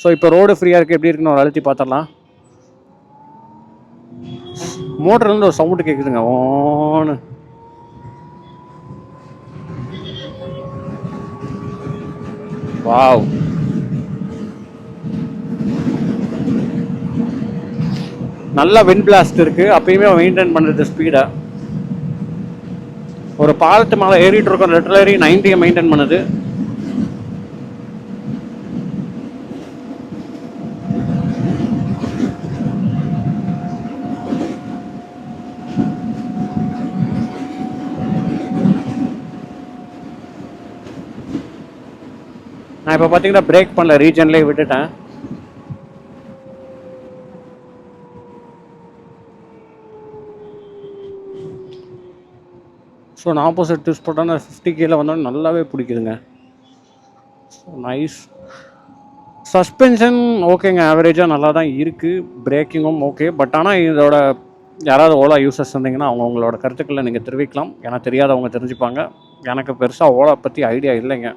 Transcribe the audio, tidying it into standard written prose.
So இப்போ road ஃப்ரீயாக இருக்குது, எப்படி இருக்குன்னு ஒரு அழுத்தி பார்த்துடலாம். மோட்டர்லேருந்து ஒரு சவுண்டு கேட்குதுங்க, ஓன்னு. வாவ், நல்லா விண்ட் பிளாஸ்ட் இருக்குது. அப்பயுமே மெயின்டைன் பண்ணுறது ஸ்பீடை. ஒரு பாலத்து மேலே ஏறிட்டு இருக்கோம், ரெட்டில் ஏறி 90 மெயின்டைன் பண்ணுது. நான் இப்போ பார்த்தீங்கன்னா பிரேக் பண்ணல, ரீஜன்லேயே விட்டுட்டேன். ஸோ நான் ஆப்போசிட் யூஸ் போட்டோன்னா 50 கீழே வந்தோன்னு நல்லாவே பிடிக்குதுங்க. So nice. சஸ்பென்ஷன் ஓகேங்க, ஆவரேஜாக நல்லா தான் இருக்குது. பிரேக்கிங்கும் ஓகே. பட் ஆனால் இதோட யாராவது ஓலா யூசர்ஸ் இருந்தீங்கன்னா அவங்களோட கருத்துக்களை நீங்கள் தெரிவிக்கலாம். ஏன்னா தெரியாதவங்க தெரிஞ்சுப்பாங்க. எனக்கு பெருசாக ஓலா பற்றி ஐடியா இல்லைங்க.